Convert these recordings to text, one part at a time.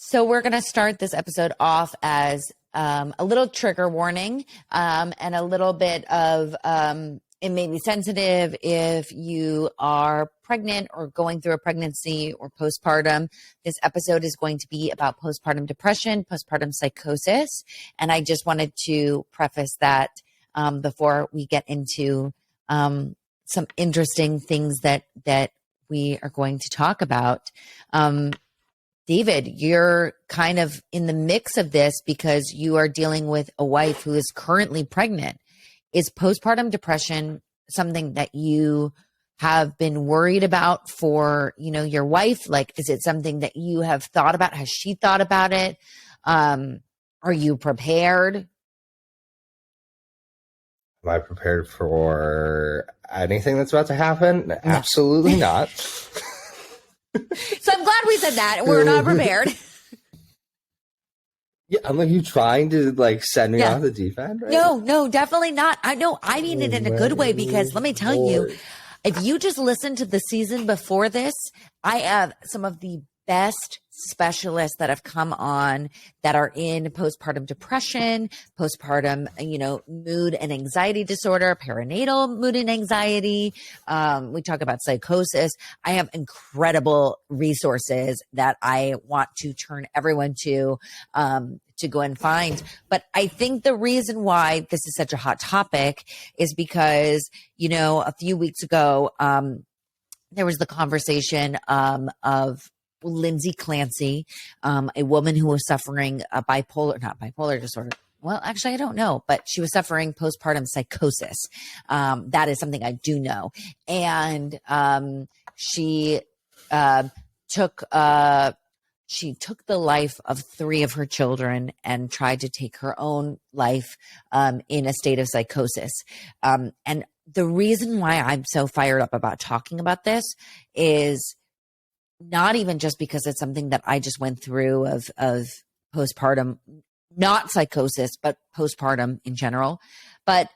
So we're going to start this episode off as a little trigger warning and a little bit of it may be sensitive if you are pregnant or going through a pregnancy or postpartum. This episode is going to be about postpartum depression, postpartum psychosis. And I just wanted to preface that before we get into some interesting things that we are going to talk about. David, you're kind of in the mix of this because you are dealing with a wife who is currently pregnant. Is postpartum depression something that you have been worried about for, your wife? Like, is it something that you have thought about? Has she thought about it? Are you prepared? Am I prepared for anything that's about to happen? No. Absolutely not. So I'm glad we said that. We're not prepared. Yeah, I'm like, you trying to send me off the deep end? Right? No, definitely not. I mean it in a good way, because let me tell you, if you just listen to the season before this, I have some of the best specialists that have come on that are in postpartum depression, postpartum, mood and anxiety disorder, perinatal mood and anxiety. We talk about psychosis. I have incredible resources that I want to turn everyone to go and find. But I think the reason why this is such a hot topic is because, a few weeks ago, there was the conversation of Lindsay Clancy, a woman who was suffering not bipolar disorder. Well, actually, I don't know, but she was suffering postpartum psychosis. That is something I do know. And she took the life of 3 of her children and tried to take her own life in a state of psychosis. And the reason why I'm so fired up about talking about this is not even just because it's something that I just went through of postpartum, not psychosis, but postpartum in general. But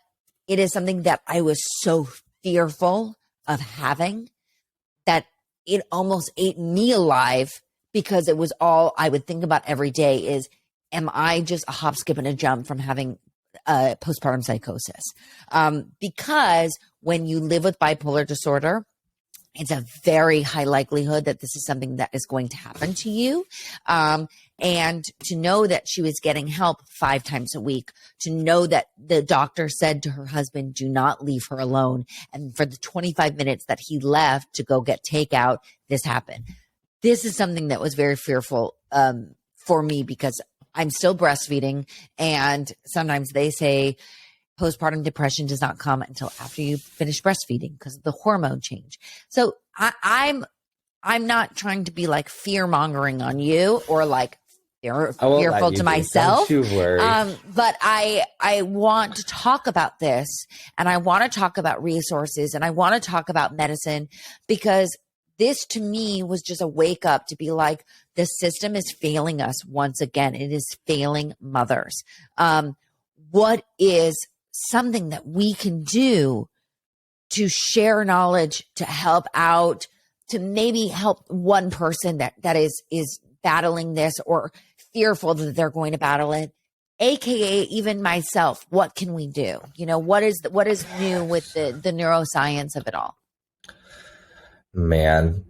it is something that I was so fearful of having that it almost ate me alive, because it was all I would think about every day is, am I just a hop, skip, and a jump from having postpartum psychosis? Because when you live with bipolar disorder, it's a very high likelihood that this is something that is going to happen to you. And to know that she was getting help 5 times a week, to know that the doctor said to her husband, do not leave her alone. And for the 25 minutes that he left to go get takeout, this happened. This is something that was very fearful for me, because I'm still breastfeeding. And sometimes they say postpartum depression does not come until after you finish breastfeeding because of the hormone change. So I'm not trying to be like fear mongering on you or like fearful to myself. Don't you worry. But I want to talk about this, and I want to talk about resources, and I want to talk about medicine, because this to me was just a wake up to be like, the system is failing us once again. It is failing mothers. What is something that we can do to share knowledge, to help out, to maybe help one person that is battling this or fearful that they're going to battle it, aka even myself? What can we do? What is new with the neuroscience of it all? Man,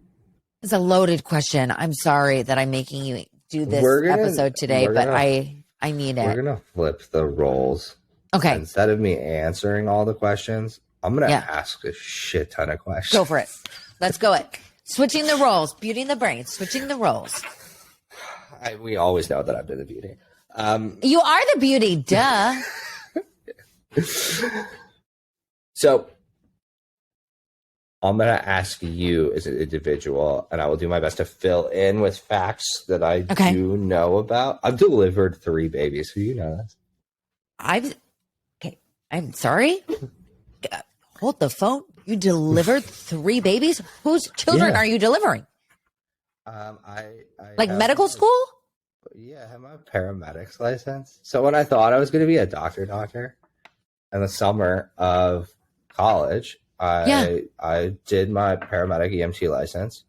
it's a loaded question. I'm sorry that I'm making you do this episode today, but I need it. We're gonna flip the roles. Okay. Instead of me answering all the questions, I'm going to ask a shit ton of questions. Go for it. Let's go it. Switching the roles. Beauty in the brain. Switching the roles. We always know that I've been the beauty. You are the beauty. Duh. So I'm going to ask you as an individual, and I will do my best to fill in with facts that I do know about. I've delivered 3 babies. Do you know this? I'm sorry. Hold the phone. You delivered 3 babies? Whose children are you delivering? I like medical school? Yeah, I have my paramedics license. So when I thought I was going to be a doctor in the summer of college, I did my paramedic EMT license,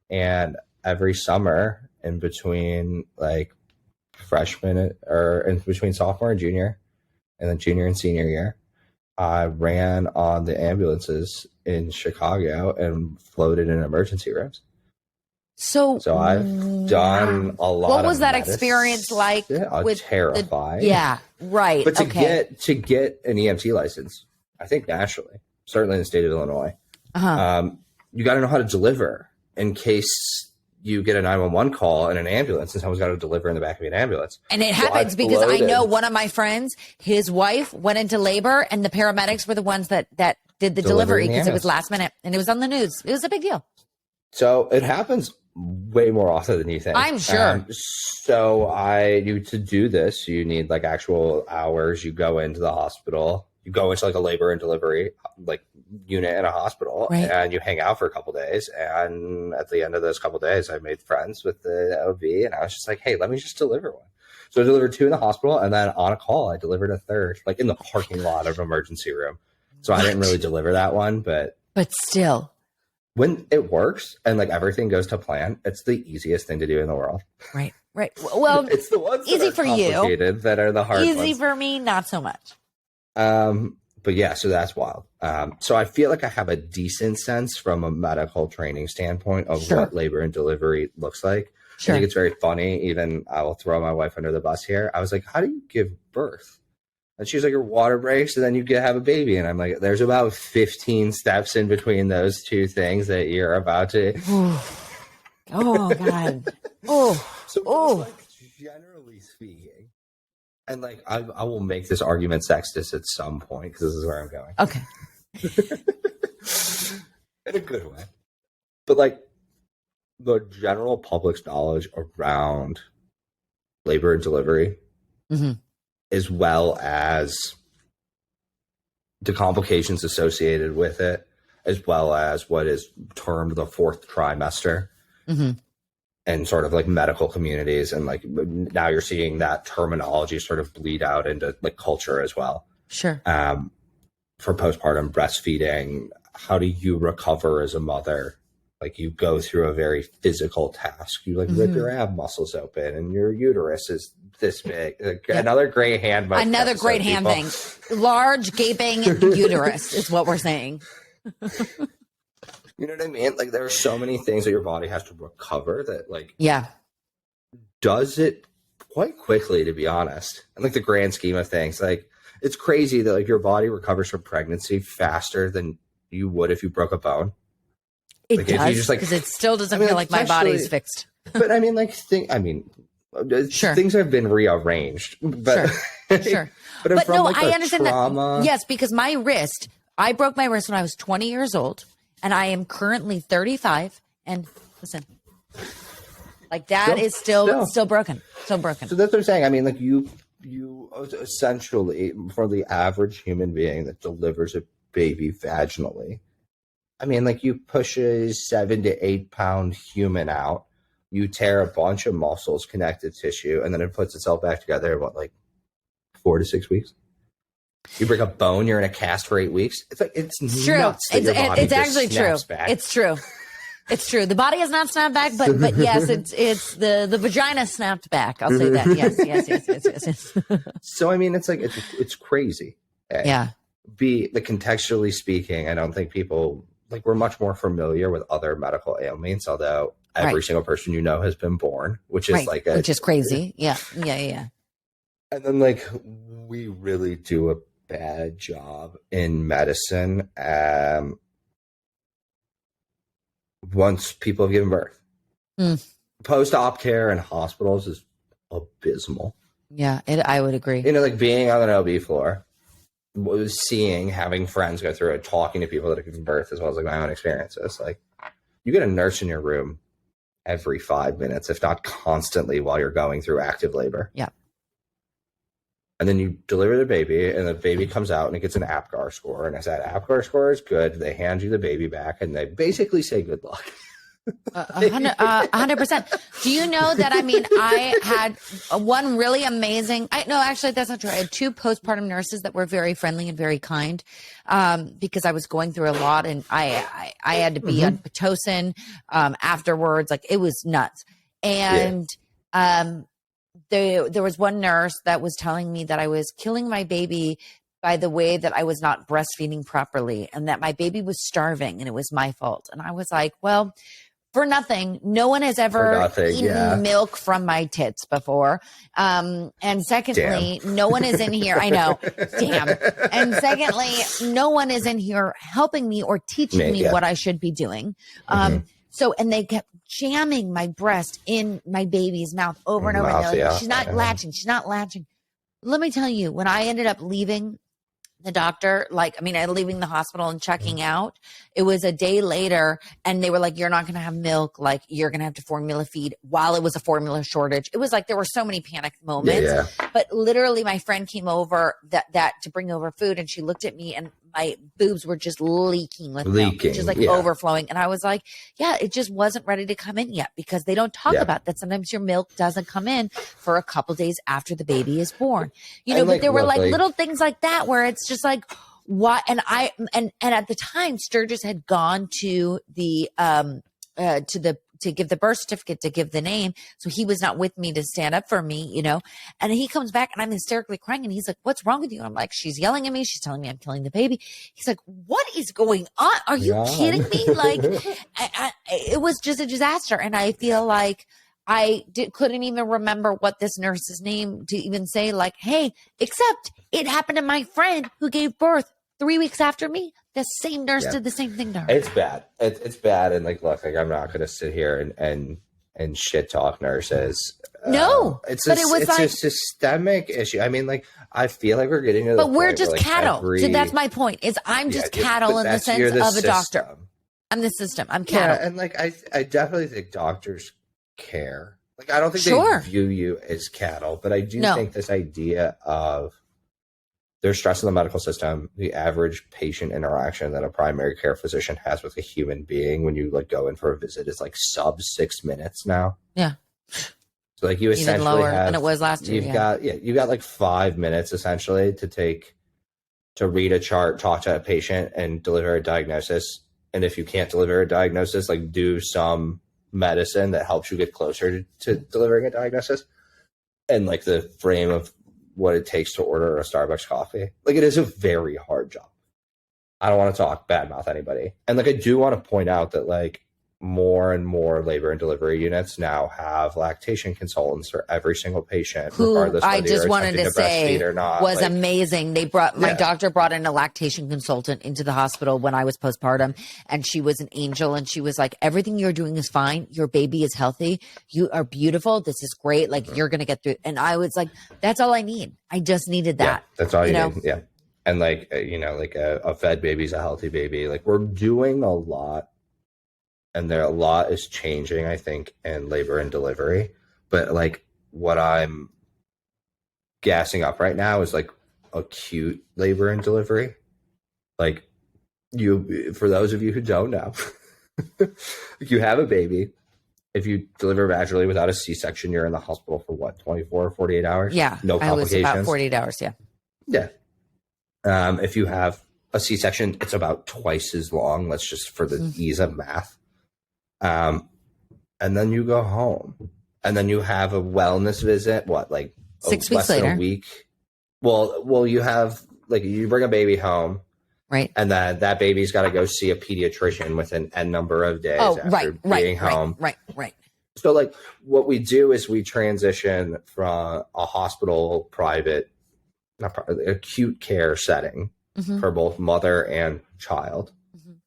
and every summer in between like freshman or in between sophomore and junior, and then junior and senior year, I ran on the ambulances in Chicago and floated in emergency rooms. So I've done a lot. What was of that medicine. experience like? With terrifying. Yeah, right. But to get an EMT license, I think nationally, certainly in the state of Illinois, you got to know how to deliver in case you get a 911 call in an ambulance and someone's got to deliver in the back of an ambulance. And it happens because I know one of my friends, his wife went into labor and the paramedics were the ones that did the delivery because it was last minute and it was on the news. It was a big deal. So it happens way more often than you think. I'm sure. To do this, you need like actual hours. You go into the hospital, you go into like a labor and delivery like unit in a hospital, right, and you hang out for a couple of days. And at the end of those couple of days, I made friends with the OB, and I was just like, hey, let me just deliver one. So I delivered 2 in the hospital, and then on a call, I delivered a 3rd, like in the parking lot of an emergency room. So I didn't really deliver that one, but still, when it works and like everything goes to plan, it's the easiest thing to do in the world. Right. Well, it's the ones easy for you that are the hard ones. Easy for me, not so much. But yeah, so that's wild. So I feel like I have a decent sense from a medical training standpoint of what labor and delivery looks like. Sure. I think it's very funny. Even I will throw my wife under the bus here. I was like, how do you give birth? And she's like, your water breaks and then you have a baby. And I'm like, there's about 15 steps in between those two things that you're about to. Oh, God. Like, generally speaking, and like, I will make this argument sexist at some point because this is where I'm going. Okay. In a good way. But like, the general public's knowledge around labor and delivery, as well as the complications associated with it, as well as what is termed the 4th trimester, and sort of like medical communities. And like now you're seeing that terminology sort of bleed out into like culture as well. Sure. For postpartum breastfeeding, how do you recover as a mother? Like you go through a very physical task. You like rip your ab muscles open and your uterus is this big. Another great hand. Another great hand thing. Large gaping uterus is what we're saying. You know what I mean? Like there are so many things that your body has to recover that like, does it quite quickly, to be honest. And like the grand scheme of things, like it's crazy that like your body recovers from pregnancy faster than you would if you broke a bone. It like, does, because it still doesn't feel like my body's fixed. But I mean, things have been rearranged. But, sure. But no, like I understand trauma. That. Yes, because my wrist, I broke my wrist when I was 20 years old, and I am currently 35. And listen, like that is still broken. Still broken. So that's what I'm saying. I mean, like you essentially, for the average human being that delivers a baby vaginally, I mean, like you push a 7 to 8 pound human out, you tear a bunch of muscles, connective tissue, and then it puts itself back together in what, like 4 to 6 weeks? You break a bone, you're in a cast for 8 weeks. It's like it's true. Nuts that it's actually true. Back. It's true. It's true. The body has not snapped back, but yes, it's the vagina snapped back. I'll say that. Yes. So I mean, it's like it's crazy. Yeah. Contextually speaking, I don't think people. Like we're much more familiar with other medical ailments, although every single person you know has been born, which is which is crazy. Yeah. And then like we really do a bad job in medicine once people have given birth. Post-op care in hospitals is abysmal. Yeah, I would agree. You know, like being on an OB floor. Having friends go through it, talking to people that have given birth, as well as like my own experiences. Like you get a nurse in your room every 5 minutes, if not constantly, while you're going through active labor. Yeah. And then you deliver the baby, and the baby comes out, and it gets an APGAR score. And if that APGAR score is good, they hand you the baby back, and they basically say good luck. 100%. Do you know that? I mean, I had one really amazing. No, actually, that's not true. I had two postpartum nurses that were very friendly and very kind, because I was going through a lot, and I had to be on Pitocin afterwards. Like, it was nuts. And there was one nurse that was telling me that I was killing my baby by the way that I was not breastfeeding properly, and that my baby was starving, and it was my fault. And I was like, well, for nothing, no one has ever eaten milk from my tits before. And secondly, no one is in here. I know. Damn. And secondly, no one is in here helping me or teaching me what I should be doing. So, and they kept jamming my breast in my baby's mouth over and over. And they're like, she's not latching. She's not latching. Let me tell you, when I ended up leaving the doctor, leaving the hospital and checking out, it was a day later, and they were like, you're not going to have milk. Like, you're going to have to formula feed, while it was a formula shortage. It was like, there were so many panic moments, but literally my friend came over that to bring over food, and she looked at me, and my boobs were just leaking with milk, just like overflowing. And I was like, yeah, it just wasn't ready to come in yet, because they don't talk about that. Sometimes your milk doesn't come in for a couple days after the baby is born, but there were like little things like that where it's just like, what? And at the time, Sturgis had gone to the to give the birth certificate, to give the name. So he was not with me to stand up for me, and he comes back, and I'm hysterically crying, and he's like, what's wrong with you? And I'm like, she's yelling at me. She's telling me I'm killing the baby. He's like, what is going on? Are you kidding me? Like, it was just a disaster. And I feel like couldn't even remember what this nurse's name to even say, like, hey, except it happened to my friend who gave birth 3 weeks after me. The same nurse did the same thing to her. It's bad. It's bad. And look, I'm not going to sit here and shit talk nurses. No, it's a systemic issue. I mean, I feel like we're getting to the but point we're just where, cattle. So that's my point. Is I'm just cattle in the sense of a doctor. I'm the system. I'm cattle. Yeah, and I definitely think doctors care. I don't think they view you as cattle, but I do think this idea of there's stress in the medical system, the average patient interaction that a primary care physician has with a human being when you go in for a visit is sub 6 minutes now. Yeah. So you essentially even lower than it was last year. You've got 5 minutes essentially to read a chart, talk to a patient, and deliver a diagnosis. And if you can't deliver a diagnosis, do some medicine that helps you get closer to delivering a diagnosis. And the frame of what it takes to order a Starbucks coffee. It is a very hard job. I don't want to talk badmouth anybody. And I do want to point out that more and more labor and delivery units now have lactation consultants for every single patient, regardless of whether you're attempting to breastfeed or not. Was amazing. They brought my doctor brought in a lactation consultant into the hospital when I was postpartum, and she was an angel. And she was like, "Everything you're doing is fine. Your baby is healthy. You are beautiful. This is great. You're gonna get through." And I was like, "That's all I need. I just needed that. That's all you need." Yeah, and a fed baby's a healthy baby. We're doing a lot. And a lot is changing, I think, in labor and delivery. But what I'm gassing up right now is acute labor and delivery. For those of you who don't know, you have a baby. If you deliver vaginally without a C-section, you're in the hospital for what, 24 or 48 hours? Yeah. No complications. I was about 48 hours, yeah. Yeah. If you have a C-section, it's about twice as long. Let's just for the ease of math. And then you go home, and then you have a wellness visit. What, 6 weeks later? Than a week? Well, you have you bring a baby home, right? And then that baby's got to go see a pediatrician within n number of days after being home. Right. So what we do is we transition from a hospital, acute care setting for both mother and child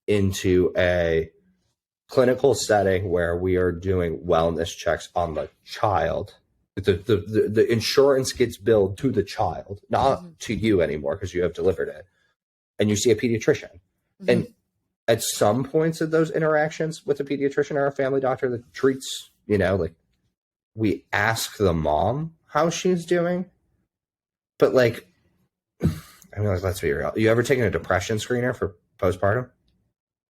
into a clinical setting where we are doing wellness checks on the child. The insurance gets billed to the child, not to you anymore because you have delivered it. And you see a pediatrician. And at some points of those interactions with a pediatrician or a family doctor that treats, we ask the mom how she's doing. But let's be real. You ever taken a depression screener for postpartum?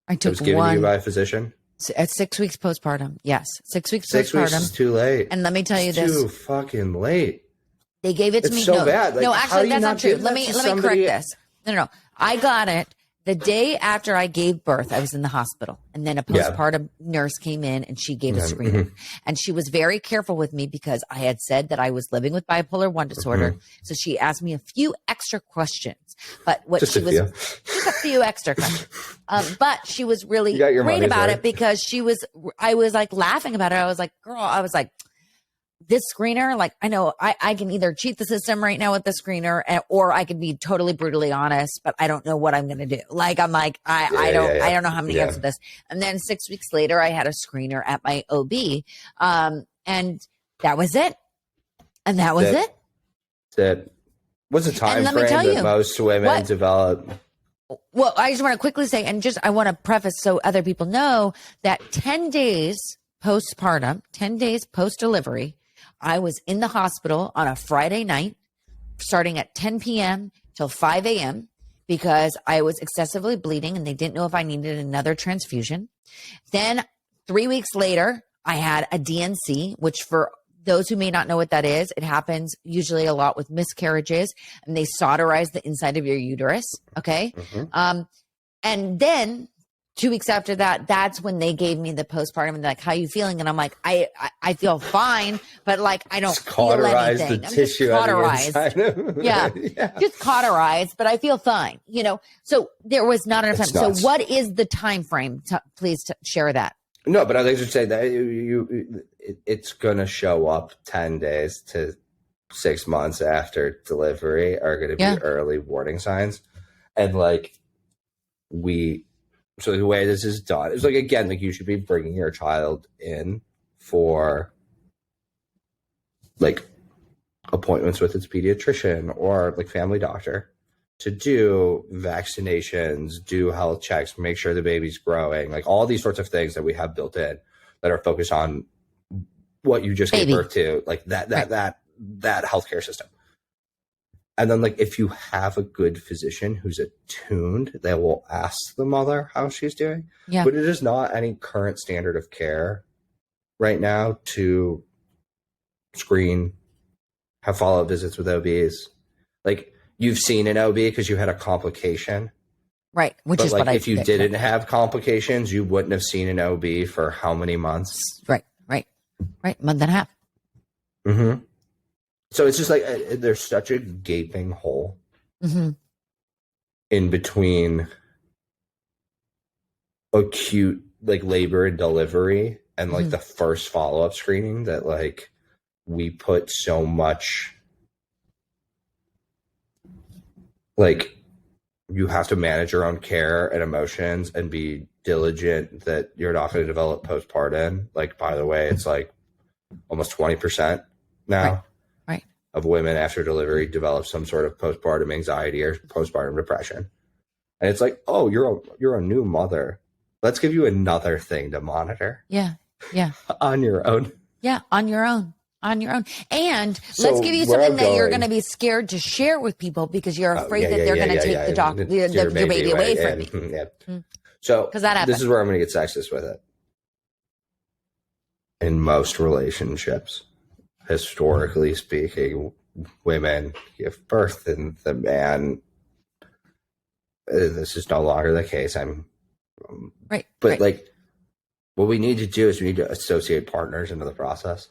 I took it was given to you by a physician? At 6 weeks postpartum. Yes. 6 weeks 6 postpartum. weeks is too late. And let me tell you it's this. Too fucking late. They gave it to me. It's so bad. Like, no, how actually, do you that's not not true. give Let that me to correct somebody? this. No. I got it the day after I gave birth. I was in the hospital, and then a postpartum nurse came in, and she gave a screener. And she was very careful with me because I had said that I was living with bipolar 1 disorder. So she asked me a few extra questions. But what Just she a was few. just a few extra questions. But she was really got your great money's about worth. it because I was like laughing about it. I was like, girl, this screener, like, I know I can either cheat the system right now with the screener, or I could be totally brutally honest, but I don't know what I'm going to do. Like, I'm like, I don't know how I'm going to answer this. And then 6 weeks later, I had a screener at my OB. And that was it. And that was it. That what's the time let me frame tell that you, most women develop? Well, I just want to quickly say, I want to preface so other people know that 10 days postpartum, 10 days post-delivery, I was in the hospital on a Friday night, starting at 10 p.m. till 5 a.m. because I was excessively bleeding and they didn't know if I needed another transfusion. Then 3 weeks later, I had a DNC, which for those who may not know what that is, it happens usually a lot with miscarriages, and they solderize the inside of your uterus. Okay. And then 2 weeks after that, that's when they gave me the postpartum and they're like, how are you feeling? And I'm like, I feel fine, but like, I don't feel anything. The I'm tissue just cauterized. Yeah. Just cauterized, but I feel fine, So there was not enough time. Nuts. So what is the time frame? Please share that. No, but I should say that it's going to show up 10 days to 6 months after delivery are going to be early warning signs. And so the way this is done is again, you should be bringing your child in for appointments with its pediatrician or family doctor to do vaccinations, do health checks, make sure the baby's growing, all these sorts of things that we have built in that are focused on what you just gave birth to, that healthcare system. And then if you have a good physician who's attuned, they will ask the mother how she's doing. Yeah. But it is not any current standard of care right now to screen, have follow-up visits with OBs. You've seen an OB because you had a complication. Right. But if you didn't have complications, you wouldn't have seen an OB for how many months? Right. Month and a half. Mm-hmm. So it's just there's such a gaping hole in between acute labor and delivery and the first follow-up screening that we put so much you have to manage your own care and emotions and be diligent that you're not going to develop postpartum. By the way, it's almost 20% now. Right. Of women after delivery develop some sort of postpartum anxiety or postpartum depression. And it's oh, you're a new mother. Let's give you another thing to monitor. Yeah. On your own. Yeah, on your own. And let's give you something that you're going to be scared to share with people because you're afraid that they're going to take your baby away from you. So that happens. This is where I'm going to get sexist with it. In most relationships, historically speaking, women give birth and the man, this is no longer the case. Right. But what we need to do is we need to associate partners into the process.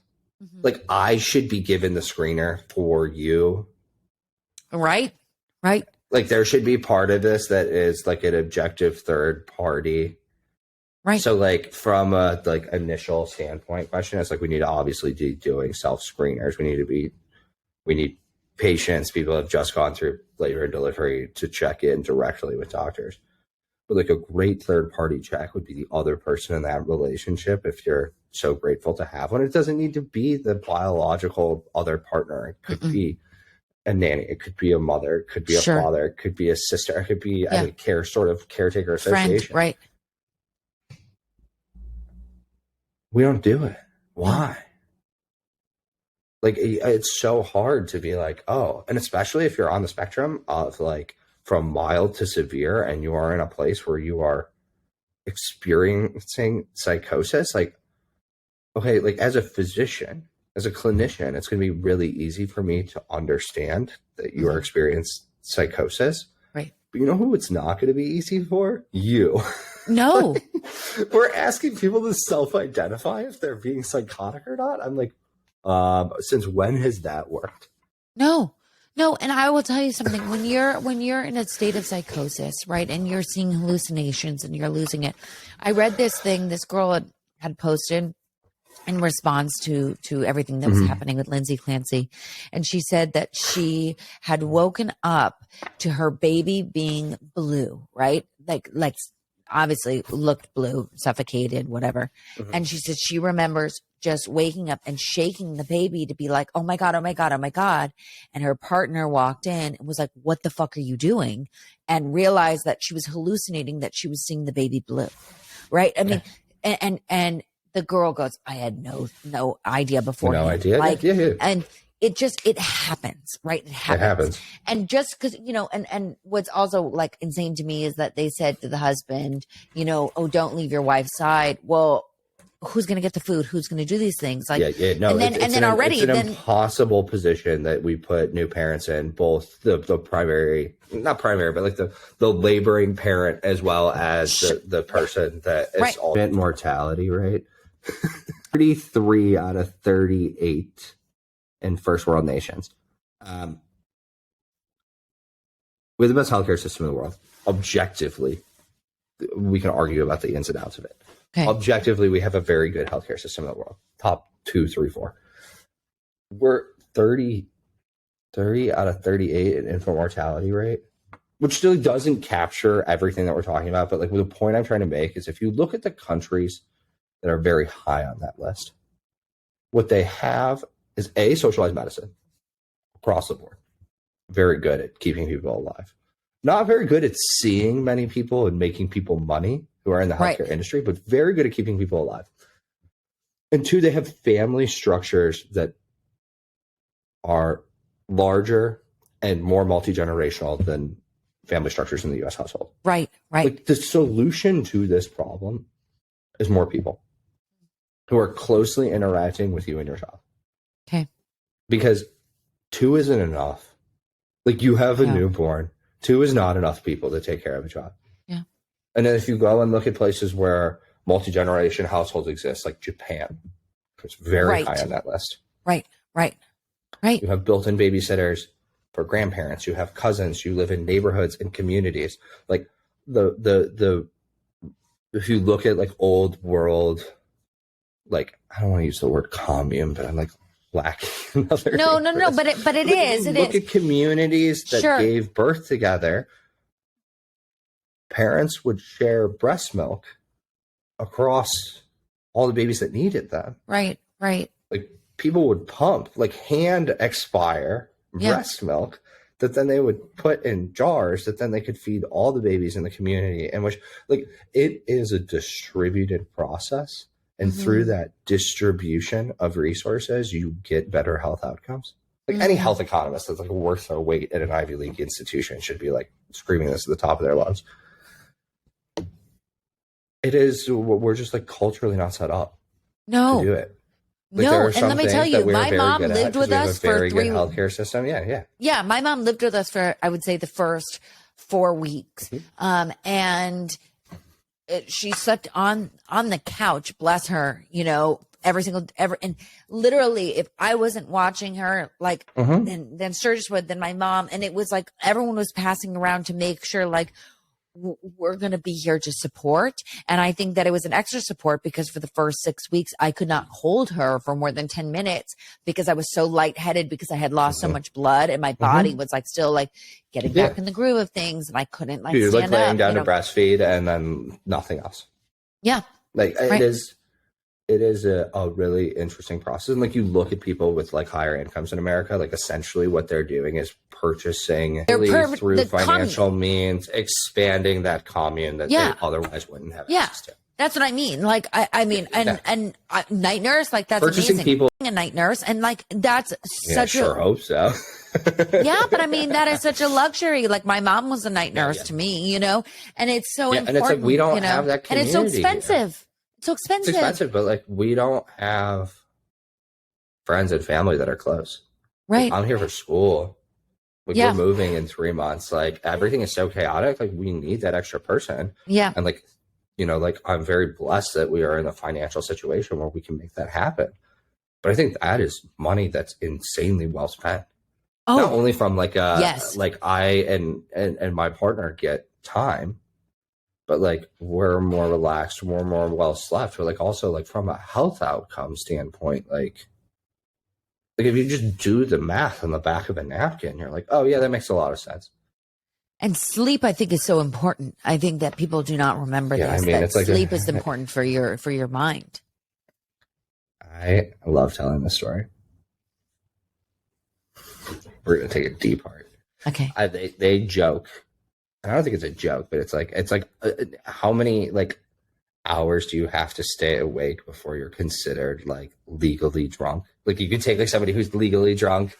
I should be given the screener for you. Right. There should be part of this that is an objective third party. Right. So from a initial standpoint question, it's we need to obviously be doing self screeners. We need patients, people who have just gone through labor and delivery to check in directly with doctors. But a great third party check would be the other person in that relationship if you're so grateful to have one. It doesn't need to be the biological other partner. It could be a nanny. It could be a mother. It could be a father. It could be a sister. It could be a caretaker association. Friend, right. We don't do it. Why? It's so hard to be oh, and especially if you're on the spectrum of from mild to severe and you are in a place where you are experiencing psychosis, like, okay, like as a physician, as a clinician, it's going to be really easy for me to understand that you are experiencing psychosis. Right. But you know who it's not going to be easy for? You. No. We're asking people to self-identify if they're being psychotic or not. I'm like, since when has that worked? No. And I will tell you something. When you're in a state of psychosis, right, and you're seeing hallucinations and you're losing it. I read this thing this girl had posted in response to everything that was happening with Lindsay Clancy. And she said that she had woken up to her baby being blue, right? Like obviously looked blue, suffocated, whatever. And she said she remembers just waking up and shaking the baby to be like, oh my God, oh my God, oh my God. And her partner walked in and was like, what the fuck are you doing? And realized that she was hallucinating, that she was seeing the baby blue. Right. I mean, and the girl goes, I had no idea before. No idea. Like, yeah. And it happens, right? It happens. And just because, and what's also like insane to me is that they said to the husband, oh, don't leave your wife's side. Well, who's going to get the food? Who's going to do these things? Like, no. It's an impossible position that we put new parents in, both the primary, not primary, but like the laboring parent as well as the person that is ultimate mortality, right? 33 out of 38 in first world nations. We have the best healthcare system in the world. Objectively, we can argue about the ins and outs of it. Okay. Objectively, we have a very good healthcare system in the world. Top 2, 3, 4. We're 30 out of 38 in infant mortality rate, which still doesn't capture everything that we're talking about. But like the point I'm trying to make is if you look at the countries that are very high on that list, what they have is socialized medicine across the board. Very good at keeping people alive. Not very good at seeing many people and making people money who are in the healthcare industry, but very good at keeping people alive. And 2, they have family structures that are larger and more multi-generational than family structures in the U.S. household. Right. Like the solution to this problem is more people who are closely interacting with you and your child. Okay. Because 2 isn't enough. Like you have a newborn, 2 is not enough people to take care of a child. Yeah. And then if you go and look at places where multi-generation households exist, like Japan, it's very high on that list. Right. You have built-in babysitters for grandparents. You have cousins. You live in neighborhoods and communities. Like the if you look at like old world, like I don't want to use the word commune, but I'm like lacking another. No, but it is. Look at communities that gave birth together. Parents would share breast milk across all the babies that needed them. Right. Like people would pump, like hand expire breast milk that then they would put in jars that then they could feed all the babies in the community, and which like it is a distributed process. And through that distribution of resources, you get better health outcomes. Like any health economist that's like worth their weight at an Ivy League institution should be like screaming this at the top of their lungs. It is, we're just like culturally not set up to do it. Like, and let me tell you, my mom lived with us for very good healthcare system. Yeah. My mom lived with us for, I would say, the first 4 weeks. And she slept on the couch, bless her, and literally if I wasn't watching her, like, then Sturgis would, then my mom, and it was like, everyone was passing around to make sure like, we're going to be here to support. And I think that it was an extra support because for the first 6 weeks, I could not hold her for more than 10 minutes because I was so lightheaded because I had lost so much blood and my body was like still like getting back in the groove of things. And I couldn't like, you're stand like laying down to breastfeed and then nothing else. Yeah. Like it is a really interesting process. And like you look at people with like higher incomes in America, like essentially what they're doing is purchasing through financial means, expanding that commune that they otherwise wouldn't have access to. That's what I mean. Like, I mean, and night nurse, like that's purchasing amazing. people. A night nurse, and like that's Yeah, such sure hope so. yeah, but I mean that is such a luxury. Like my mom was a night nurse to me, you know, and it's so important. And it's like we don't have that community, and it's so expensive. It's so expensive. It's expensive, but like we don't have friends and family that are close. Right. Like, I'm here for school. Like we're moving in 3 months. Like everything is so chaotic. Like we need that extra person. Yeah. And like, you know, like I'm very blessed that we are in a financial situation where we can make that happen. But I think that is money that's insanely well spent. Oh, not only from like like I and my partner get time, but like we're more relaxed, we're more well slept. But like also like from a health outcome standpoint, like if you just do the math on the back of a napkin, you're like, oh yeah, that makes a lot of sense. And sleep, I think, is so important. I think that people do not remember this. I mean, it's like sleep is important for your mind. I love telling this story. We're gonna take a deep part. Okay. They joke. I don't think it's a joke, but it's like how many like hours do you have to stay awake before you're considered like legally drunk? Like you could take like somebody who's legally drunk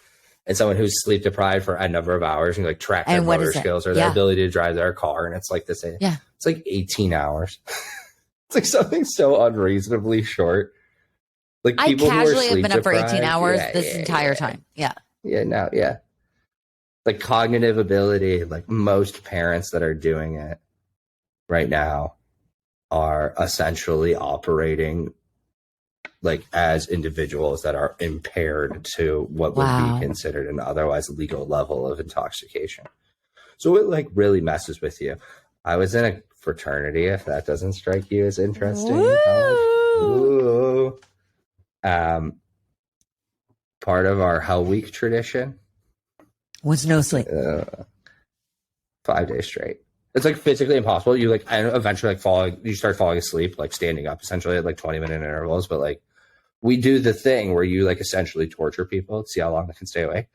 and someone who's sleep deprived for a number of hours and like track their motor skills or their ability to drive their car, and it's like this. Yeah. It's like 18 hours. It's like something so unreasonably short. Like I casually have been up for 18 hours this entire time. Yeah. Yeah. No. Yeah. Like cognitive ability, like most parents that are doing it right now are essentially operating like as individuals that are impaired to what would be considered an otherwise legal level of intoxication. So it like really messes with you. I was in a fraternity, if that doesn't strike you as interesting. Ooh. Part of our Hell Week tradition was no sleep. 5 days straight. It's like physically impossible. You like eventually like you start falling asleep, like standing up essentially at like 20-minute intervals. But like we do the thing where you like essentially torture people to see how long they can stay awake.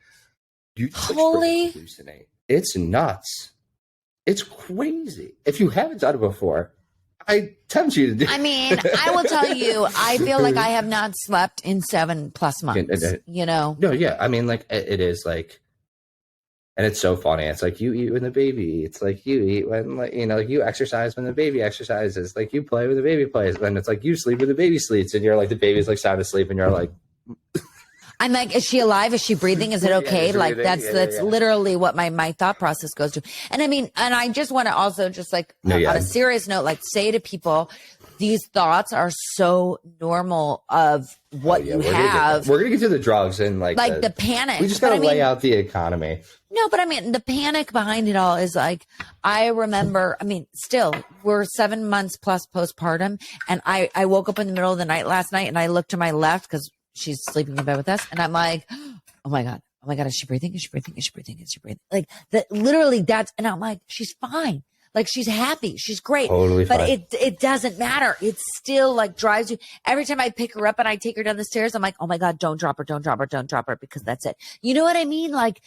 You just, like, hallucinate. It's nuts. It's crazy. If you haven't done it before, I tempt you to do it. I mean, I will tell you, I feel like I have not slept in 7+ months, you know? No, yeah. I mean, like, it is like, and it's so funny. It's like you eat when the baby eats. Like you eat when, like, you know, like you exercise when the baby exercises. Like you play when the baby plays. And it's like you sleep when the baby sleeps. And you're like, the baby's like sound asleep. And you're like, I'm like, is she alive? Is she breathing? Is it okay? Yeah, like that's literally what my thought process goes to. And I mean, and I just want to also just like on a serious note, like say to people, these thoughts are so normal of what you have. We're going to get to the drugs and like the panic. We just got to lay out the economy. No, but I mean, the panic behind it all is like, I remember, I mean, still we're 7 months plus postpartum. And I woke up in the middle of the night last night and I looked to my left because she's sleeping in bed with us. And I'm like, oh my God, is she breathing? Is she breathing? Is she breathing? Is she breathing? Like that, literally that's, and I'm like, she's fine. Like she's happy. She's great. Totally but fine. it doesn't matter. It still like drives you. Every time I pick her up and I take her down the stairs, I'm like, oh my God, don't drop her, because that's it. You know what I mean? Like,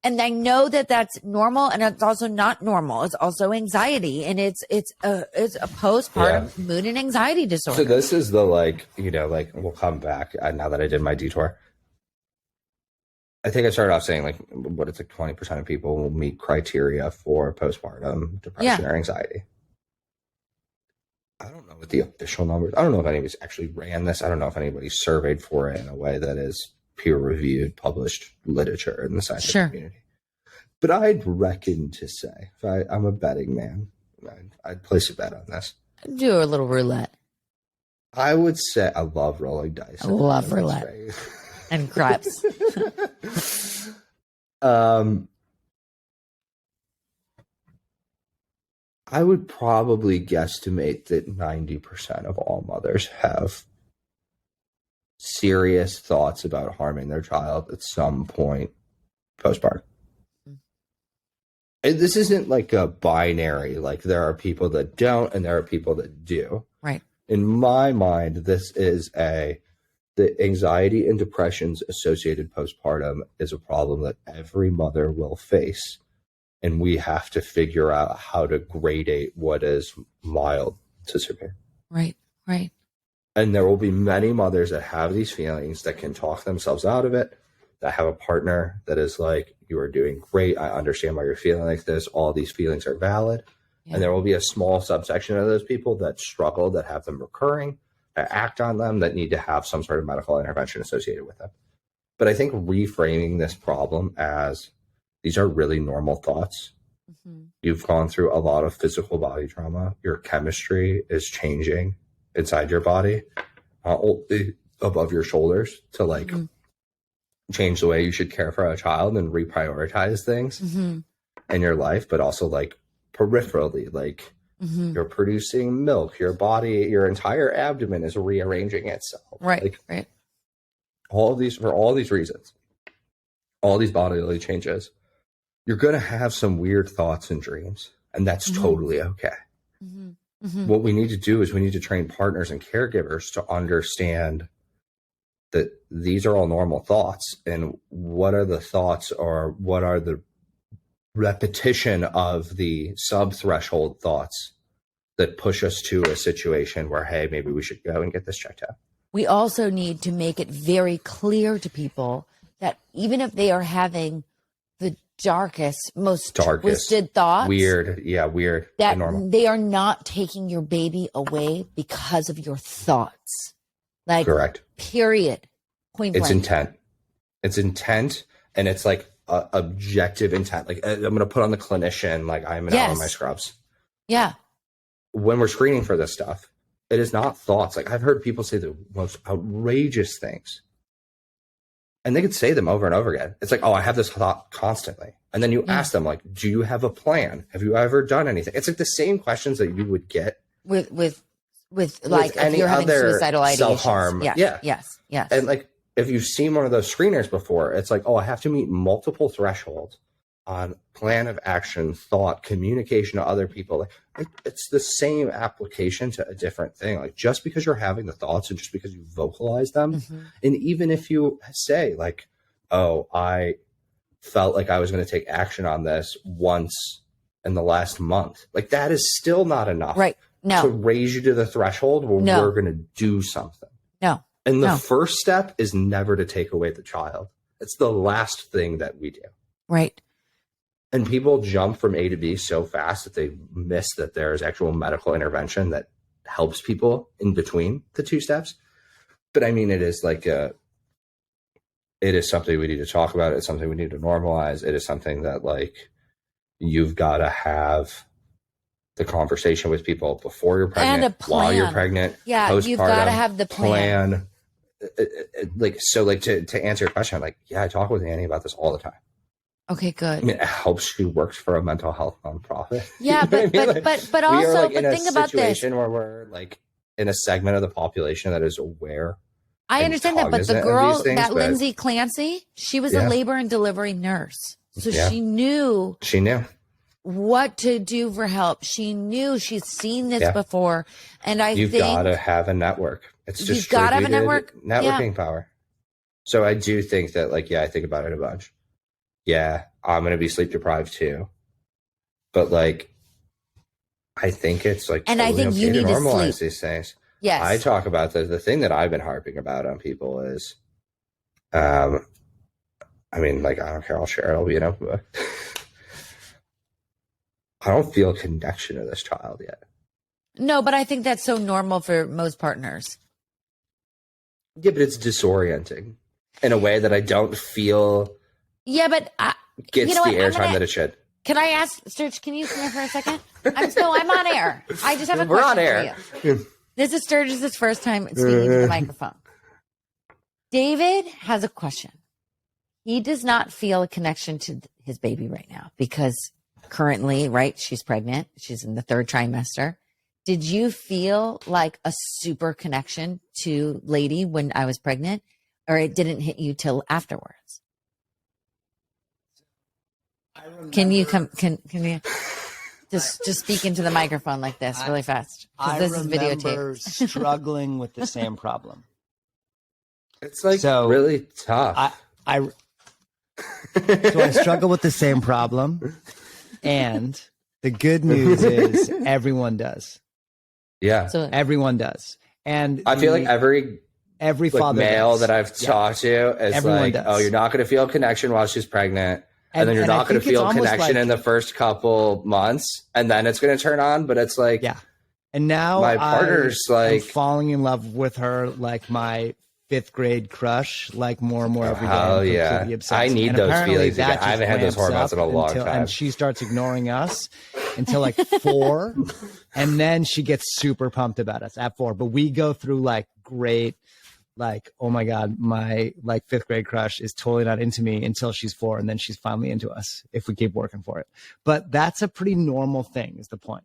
and I know that that's normal and it's also not normal. It's also anxiety, and it's a postpartum mood and anxiety disorder. So this is the like, you know, like we'll come back now that I did my detour. I think I started off saying like what it's like 20% of people will meet criteria for postpartum depression or anxiety. I don't know what the official numbers. I don't know if anybody's actually ran this. I don't know if anybody's surveyed for it in a way that is peer-reviewed, published literature in the scientific community. But I'd reckon to say, if I'm a betting man, I'd place a bet on this. Do a little roulette. I would say I love rolling dice. I love roulette and craps. I would probably guesstimate that 90% of all mothers have serious thoughts about harming their child at some point postpartum. And this isn't like a binary, like there are people that don't and there are people that do. Right. In my mind, this is the anxiety and depressions associated postpartum is a problem that every mother will face. And we have to figure out how to gradate what is mild to severe. Right. Right. And there will be many mothers that have these feelings that can talk themselves out of it, that have a partner that is like, you are doing great. I understand why you're feeling like this. All these feelings are valid. Yeah. And there will be a small subsection of those people that struggle, that have them recurring, that act on them, that need to have some sort of medical intervention associated with them. But I think reframing this problem as these are really normal thoughts. Mm-hmm. You've gone through a lot of physical body trauma. Your chemistry is changing inside your body, above your shoulders, to like change the way you should care for a child and reprioritize things in your life, but also like peripherally, like you're producing milk, your body, your entire abdomen is rearranging itself. Right. Like, right. All of these, for all these reasons, all these bodily changes, you're going to have some weird thoughts and dreams, and that's totally okay. What we need to do is we need to train partners and caregivers to understand that these are all normal thoughts, and what are the thoughts, or what are the repetition of the sub-threshold thoughts that push us to a situation where, hey, maybe we should go and get this checked out. We also need to make it very clear to people that even if they are having the darkest, most twisted thoughts, weird, that they are not taking your baby away because of your thoughts. Like, correct. Period. Point blank. It's intent, and it's like objective intent. Like, I'm going to put on the clinician, like I'm in all of my scrubs. Yeah. When we're screening for this stuff, it is not thoughts. Like, I've heard people say the most outrageous things, and they could say them over and over again. It's like, oh, I have this thought constantly. And then you ask them, like, do you have a plan? Have you ever done anything? It's like the same questions that you would get with like, if you're having suicidal ideations. Self-harm. Yes. And like, if you've seen one of those screeners before, it's like, oh, I have to meet multiple thresholds on plan of action, thought, communication to other people. Like, it's the same application to a different thing. Like, just because you're having the thoughts and just because you vocalize them, and even if you say like, oh, I felt like I was going to take action on this once in the last month, like, that is still not enough, right? No, to raise you to the threshold where we're going to do something. No. And the first step is never to take away the child. It's the last thing that we do. Right. And people jump from A to B so fast that they miss that there's actual medical intervention that helps people in between the two steps. But I mean, it is like it is something we need to talk about. It's something we need to normalize. It is something that, like, you've got to have the conversation with people before you're pregnant, and a plan. While you're pregnant, you've got to have the plan. Like, so, like, to answer your question, like, I talk with Annie about this all the time. Okay, good. I mean, it helps. She works for a mental health nonprofit. Yeah, but also, like, but think about this. Where we're like in a segment of the population that is aware. I understand that, but the girl, Lindsay Clancy, she was a labor and delivery nurse, so she knew what to do for help. She knew, she's seen this before, and you've got to have a network. It's just you've got to have a networking power. So I do think that, like, I think about it a bunch. Yeah, I'm going to be sleep deprived too. But, like, I think it's like, and totally, I think you need to normalize these things. Yes. I talk about the thing that I've been harping about on people is, I mean, like, I don't care, I'll share it, but I don't feel a connection to this child yet. No, but I think that's so normal for most partners. Yeah, but it's disorienting in a way that I don't feel. Yeah, but gets the airtime that it should. Can I ask, Sturge, can you come here for a second? I'm on air. I just have a question for you. This is Sturge's first time speaking to the microphone. David has a question. He does not feel a connection to his baby right now because currently, right, she's pregnant. She's in the 3rd trimester. Did you feel like a super connection to Lady when I was pregnant, or it didn't hit you till afterwards? Can you just speak into the microphone like this really fast? This is videotape. Struggling with the same problem. It's like really tough. So I struggle with the same problem, and the good news is everyone does. Yeah. So Everyone does. And I feel like every like father male does. that I've talked to is Everyone like, does. oh, you're not going to feel connection while she's pregnant. And then you're not going to feel connection in the first couple months. And then it's going to turn on. But it's like, yeah. And now my partner's like falling in love with her, like my 5th grade crush, like more and more every day. Oh yeah, I need those feelings again. I haven't had those hormones in a long time. And she starts ignoring us until like 4, and then she gets super pumped about us at 4. But we go through like great, like, oh my god, my like 5th grade crush is totally not into me until she's 4, and then she's finally into us if we keep working for it. But that's a pretty normal thing, is the point,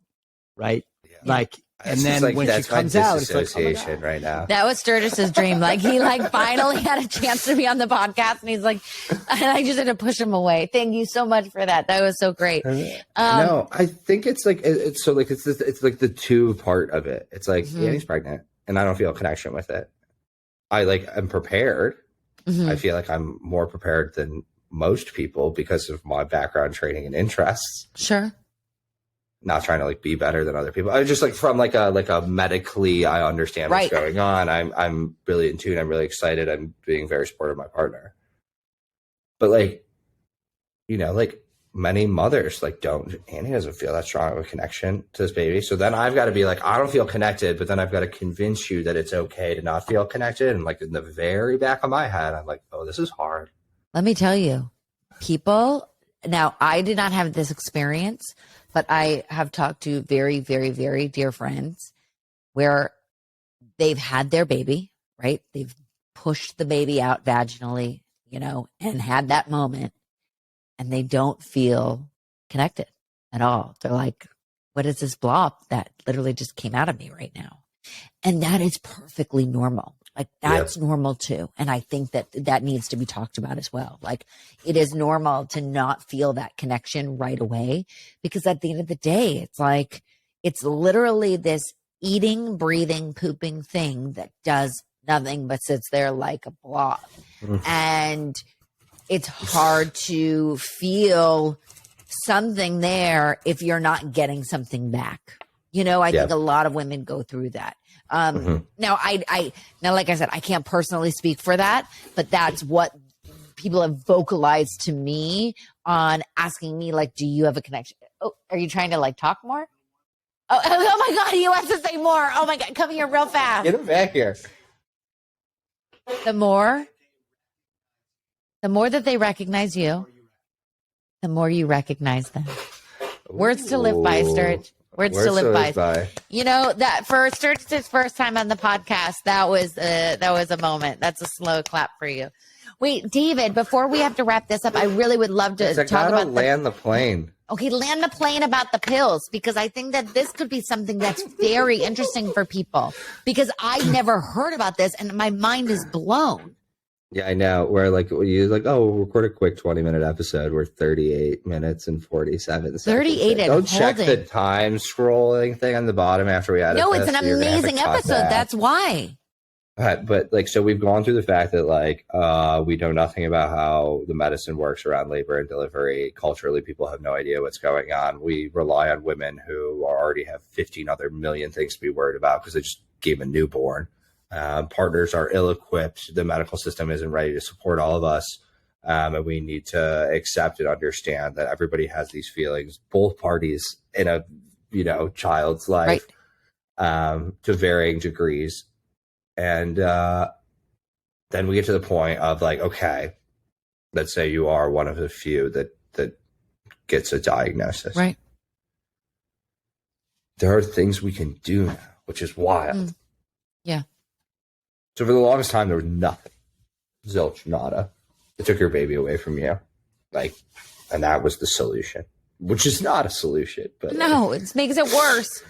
right? Yeah. Like, and then like, when she comes out, it's like, oh my God. Right now. That was Sturgis's dream. Like, he like finally had a chance to be on the podcast, and he's like, and I just had to push him away. Thank you so much for that. That was so great. No, I think it's like it's so like it's like the 2 part of it. It's like Annie's pregnant, and I don't feel a connection with it. I like I'm prepared. I feel like I'm more prepared than most people because of my background, training, and interests. Sure. Not trying to like be better than other people. I just like from like a medically, I understand what's going on. I'm really in tune. I'm really excited. I'm being very supportive of my partner. But like, you know, like many mothers like Annie doesn't feel that strong of a connection to this baby. So then I've got to be like, I don't feel connected, but then I've got to convince you that it's okay to not feel connected. And like in the very back of my head, I'm like, oh, this is hard. Let me tell you, people, now I did not have this experience, but I have talked to very, very, very dear friends where they've had their baby, right? They've pushed the baby out vaginally, you know, and had that moment, and they don't feel connected at all. They're like, what is this blob that literally just came out of me right now? And that is perfectly normal. Like that's normal too. And I think that needs to be talked about as well. Like it is normal to not feel that connection right away, because at the end of the day, it's like, it's literally this eating, breathing, pooping thing that does nothing but sits there like a blob. And it's hard to feel something there if you're not getting something back. You know, I think a lot of women go through that. Now now, like I said, I can't personally speak for that, but that's what people have vocalized to me on asking me, like, do you have a connection? Oh, are you trying to like talk more? Oh my God, he wants to say more. Oh my God, come here real fast. Get him back here. The more that they recognize you, the more you recognize them. Words to live by, Sturge. Words to live by. You know, that for Sturge's first time on the podcast, that was a moment. That's a slow clap for you. Wait, David, before we have to wrap this up, I really would love to talk about land the plane. Okay, land the plane about the pills, because I think that this could be something that's very interesting for people, because I never heard about this and my mind is blown. Yeah, I know. We're like, you like, oh, we'll record a quick 20-minute episode. We're 38 minutes and 47 seconds. 38 and don't check the time scrolling thing on the bottom after we edit. No, it's an amazing episode. That's why. But like, so we've gone through the fact that like, we know nothing about how the medicine works around labor and delivery. Culturally, people have no idea what's going on. We rely on women who already have 15 other million things to be worried about because they just gave a newborn. Partners are ill-equipped. The medical system isn't ready to support all of us. And we need to accept and understand that everybody has these feelings, both parties in a, child's life, to varying degrees. And then we get to the point of like, okay, let's say you are one of the few that gets a diagnosis. Right. There are things we can do now, which is wild. Yeah. So for the longest time, there was nothing. Zilch, nada. It took your baby away from you. And that was the solution, which is not a solution. But no, it makes it worse.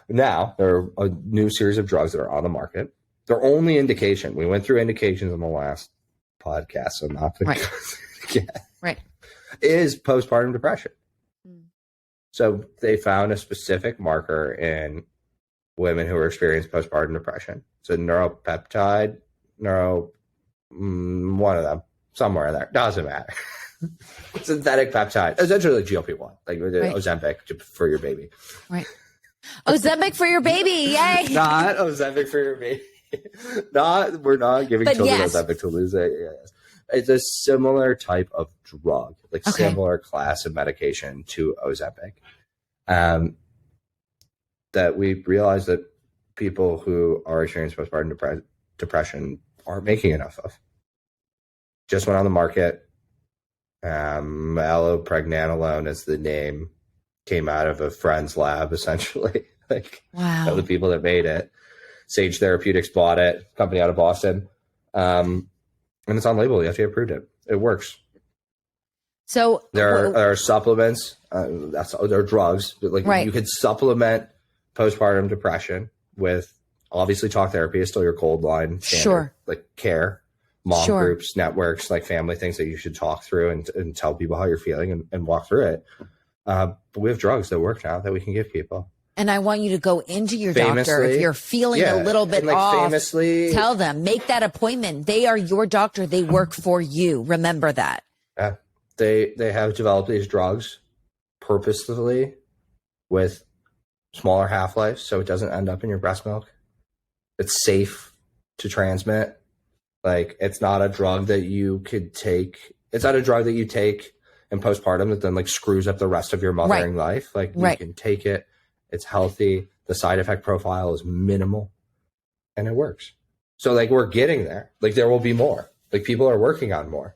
Now, there are a new series of drugs that are on the market. Their only indication, we went through indications in the last podcast, so I'm not going to go through it again, is postpartum depression. So they found a specific marker in women who are experiencing postpartum depression. So neuropeptide, one of them, somewhere in there, doesn't matter. Synthetic peptide, essentially like GLP-1, like Ozempic for your baby. Right. Ozempic for your baby. Yay. Not Ozempic for your baby. We're not giving But children yes. Ozempic to lose it. Yes. It's a similar type of drug, like similar class of medication to Ozempic. That we realize that people who are experiencing postpartum depression aren't making enough of. Just went on the market. Allopregnanolone is the name. Came out of a friend's lab, essentially. Like, wow. the people that made it. Sage Therapeutics bought it, company out of Boston. And it's on label. The FDA approved it. It works. So there are supplements. There are drugs. Like you could supplement postpartum depression with, obviously, talk therapy is still your cold line standard, sure, like care, mom groups, networks, like family things that you should talk through and tell people how you're feeling and walk through it. But we have drugs that work now that we can give people. And I want you to go into your doctor if you're feeling a little bit off. Tell them, make that appointment. They are your doctor. They work for you. Remember that. Yeah, they have developed these drugs purposefully with smaller half-lives, so it doesn't end up in your breast milk. It's safe to transmit. Like, it's not a drug that you could take. It's not a drug that you take in postpartum that then like screws up the rest of your mothering life. Like, you can take it. It's healthy. The side effect profile is minimal and it works. So like, we're getting there. Like, there will be more. Like, people are working on more.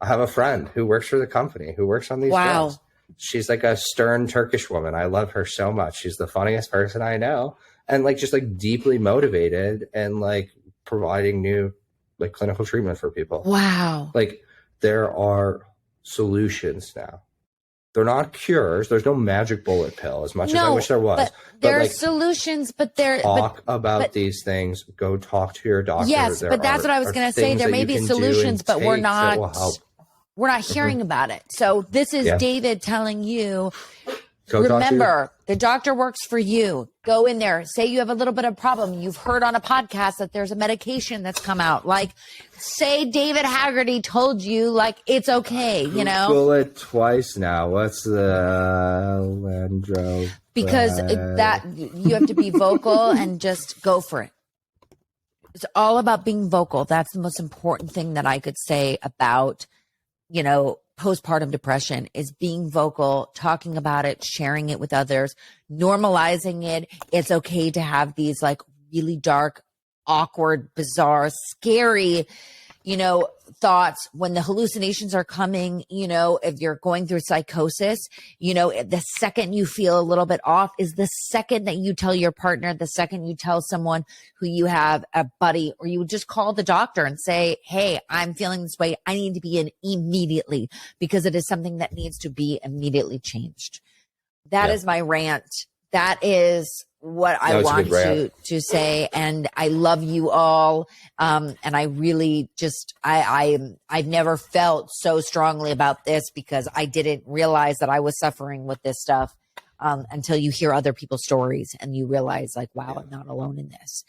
I have a friend who works for the company who works on these drugs. She's like a stern Turkish woman. I love her so much. She's the funniest person I know. And like, just like deeply motivated and like providing new like clinical treatment for people. Wow. Like, there are solutions now. They're not cures. There's no magic bullet pill, as much as I wish there was. But there are solutions, but talk about these things. Go talk to your doctor. Yes, but that's what I was going to say. There may be solutions, but we're not hearing about it. So this is David telling you, remember, the doctor works for you. Go in there. Say you have a little bit of problem. You've heard on a podcast that there's a medication that's come out. Like, say David Haggerty told you, like, it's okay, you know? Google it twice now. What's the Alessandra? Because that you have to be vocal and just go for it. It's all about being vocal. That's the most important thing that I could say about, you know, postpartum depression is being vocal, talking about it, sharing it with others, normalizing it. It's okay to have these like really dark, awkward, bizarre, scary, you know, thoughts when the hallucinations are coming. You know, if you're going through psychosis, you know, the second you feel a little bit off is the second that you tell your partner, the second you tell someone who you have a buddy, or you just call the doctor and say, hey, I'm feeling this way. I need to be in immediately, because it is something that needs to be immediately changed. That is my rant. That is what I want to say. And I love you all. And I really just, I've never felt so strongly about this, because I didn't realize that I was suffering with this stuff until you hear other people's stories and you realize like, wow, I'm not alone in this.